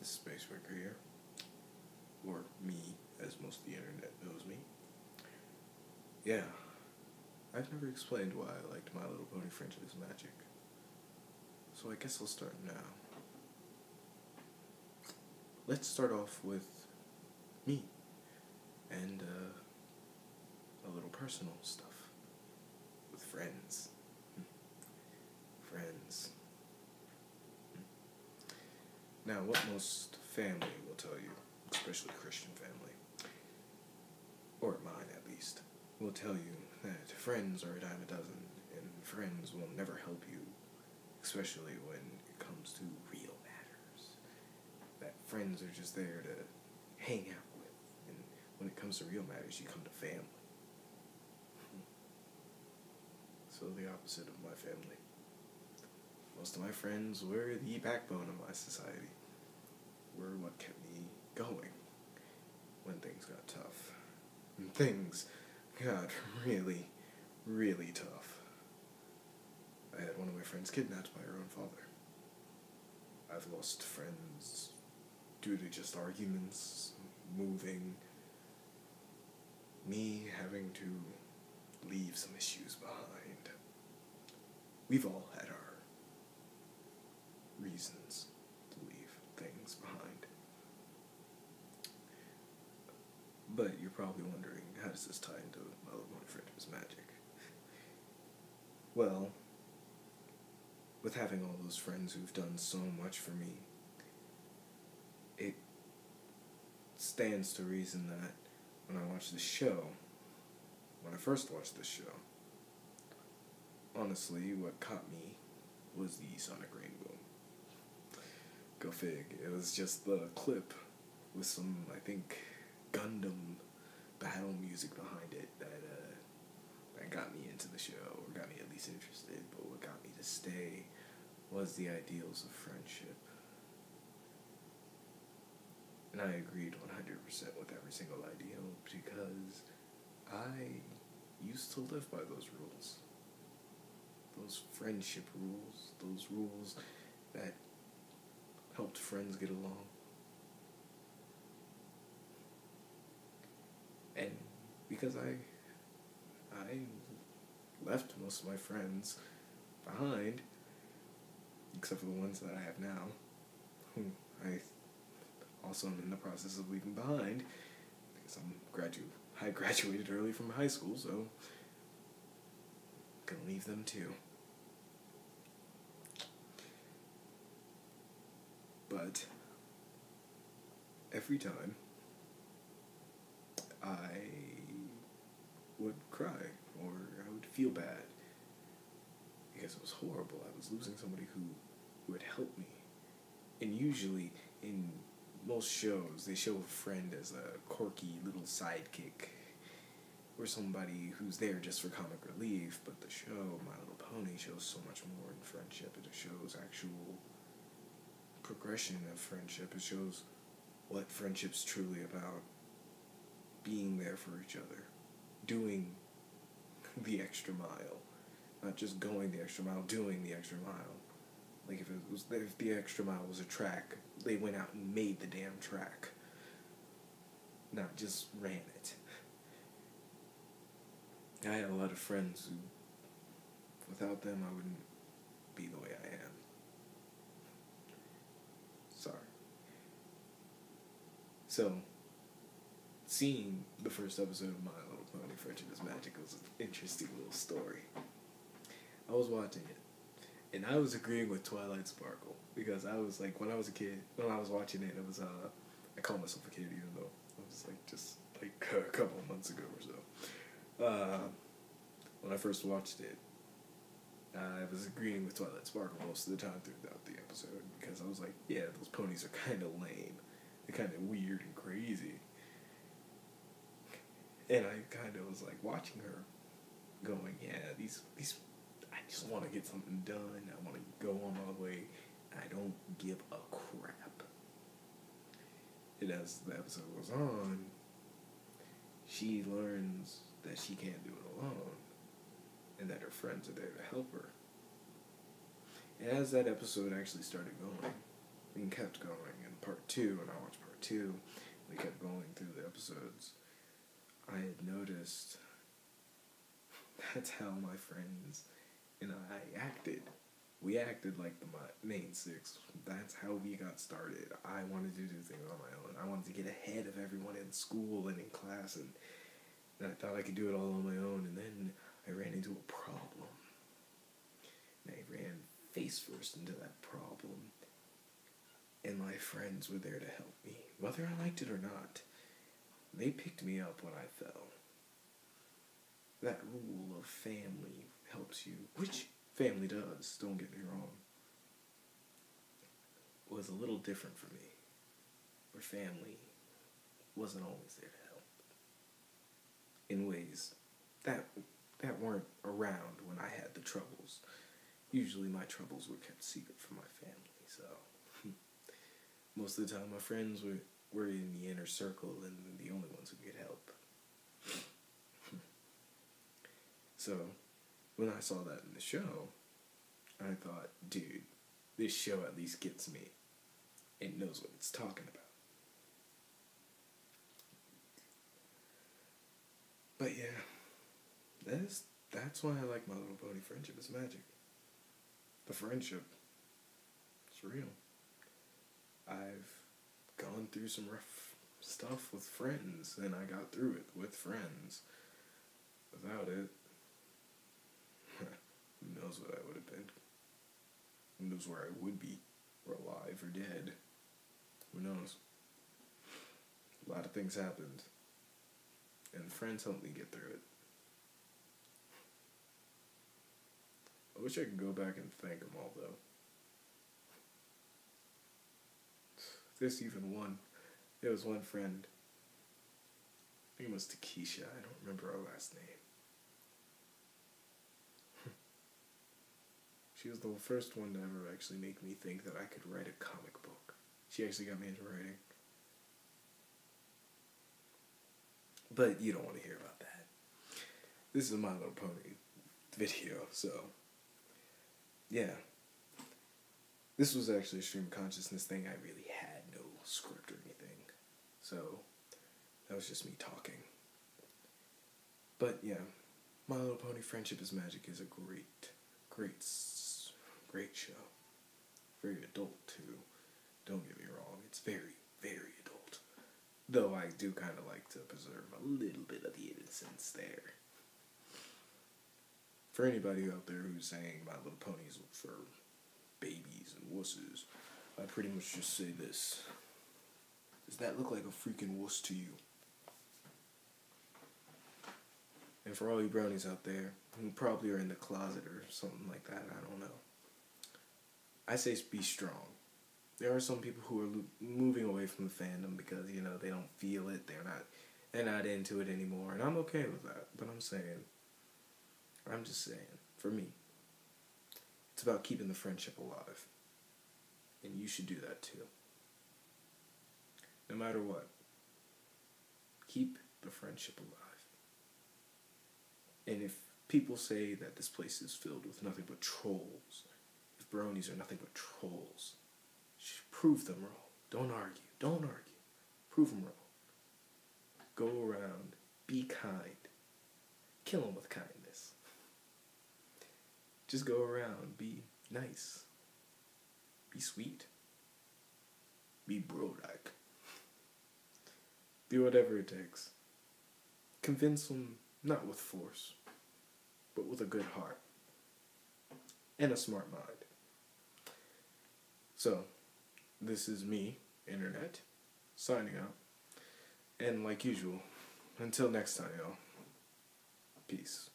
This is Spacebreaker here, or me, as most of the internet knows me. Yeah, I've never explained why I liked My Little Pony Friendship is Magic, so I guess I'll start now. Let's start off with me, and a little personal stuff, with friends. Friends. Now, what most family will tell you, especially Christian family, or mine at least, will tell you that friends are a dime a dozen, and friends will never help you, especially when it comes to real matters. That friends are just there to hang out with, and when it comes to real matters, you come to family. So the opposite of my family. Most of my friends were the backbone of my society, were what kept me going when things got tough. And things got really, really tough. I had one of my friends kidnapped by her own father. I've lost friends due to just arguments, moving, me having to leave some issues behind. We've all had our reasons to leave things behind. But you're probably wondering, how does this tie into My Little Pony Friendship is Magic? Well, with having all those friends who've done so much for me, it stands to reason that when I watch this show, when I first watched this show, honestly, what caught me was the Sonic Rainbow. Go fig. It was just the clip with some, I think, Gundam battle music behind it that got me into the show, or got me at least interested. But what got me to stay was the ideals of friendship. And I agreed 100% with every single ideal, because I used to live by those rules. Those friendship rules, those rules that helped friends get along. And because I left most of my friends behind, except for the ones that I have now, who I also am in the process of leaving behind, because I graduated early from high school, so I'm gonna leave them too. But every time I would cry, or I would feel bad, because it was horrible. I was losing somebody who would help me. And usually, in most shows, they show a friend as a quirky little sidekick, or somebody who's there just for comic relief. But the show, My Little Pony, shows so much more in friendship. It shows actual progression of friendship. It shows what friendship's truly about. Being there for each other. Doing the extra mile. Not just going the extra mile, doing the extra mile. Like if the extra mile was a track, they went out and made the damn track. Not just ran it. I had a lot of friends who, without them, I wouldn't be the way I am. Sorry. So, seeing the first episode of My Little Pony Friendship is Magic was an interesting little story. I was watching it, and I was agreeing with Twilight Sparkle, because I was like, when I was a kid, when I was watching it, it was, I call myself a kid, even though it was just a couple of months ago or so. When I first watched it, I was agreeing with Twilight Sparkle most of the time throughout the episode, because I was like, yeah, those ponies are kind of lame. They're kind of weird and crazy. And I kind of was like watching her, going, yeah, these, I just want to get something done. I want to go on my way. I don't give a crap. And as the episode goes on, she learns that she can't do it alone, and that her friends are there to help her. And as that episode actually started going, and kept going, and part 2, and I watched part 2, we kept going through the episodes, I had noticed that's how my friends and I acted. We acted like the main 6. That's how we got started. I wanted to do things on my own. I wanted to get ahead of everyone in school and in class, and I thought I could do it all on my own, and then I ran into a problem. And I ran face first into that problem. And my friends were there to help me, whether I liked it or not. They picked me up when I fell. That rule of family helps you, which family does, don't get me wrong, was a little different for me, where family wasn't always there to help in ways that weren't around when I had the troubles. Usually my troubles were kept secret from my family, so most of the time my friends were in the inner circle and the only ones who could help. So when I saw that in the show, I thought, dude, this show at least gets me. It knows what it's talking about. But yeah, that's why I like My Little Pony Friendship is Magic. The friendship, it's real. I've gone through some rough stuff with friends, and I got through it with friends. Without it, who knows what I would have been. Who knows where I would be, or alive or dead. Who knows? A lot of things happened, and friends helped me get through it. I wish I could go back and thank them all, though. There's even one. There was one friend. I think it was Takesha. I don't remember her last name. She was the first one to ever actually make me think that I could write a comic book. She actually got me into writing. But you don't want to hear about that. This is a My Little Pony video, so yeah. This was actually a stream of consciousness thing. I really had no script or anything. So that was just me talking. But yeah, My Little Pony Friendship is Magic is a great show. Very adult too. Don't get me wrong. It's very, very adult. Though I do kind of like to preserve a little bit of the innocence there. For anybody out there who's saying My Little Ponies for babies and wusses, I pretty much just say this. Does that look like a freaking wuss to you? And for all you brownies out there who probably are in the closet or something like that, I don't know, I say be strong. There are some people who are moving away from the fandom because, you know, they don't feel it, they're not into it anymore, and I'm okay with that. But I'm just saying, for me, it's about keeping the friendship alive. And you should do that too. No matter what, keep the friendship alive. And if people say that this place is filled with nothing but trolls, if bronies are nothing but trolls, prove them wrong. Don't argue. Prove them wrong. Go around, be kind. Kill them with kindness. Just go around, be nice. Be sweet. Be bro-like. Do whatever it takes. Convince them, not with force, but with a good heart. And a smart mind. So, this is me, Internet, signing out. And like usual, until next time, y'all. Peace.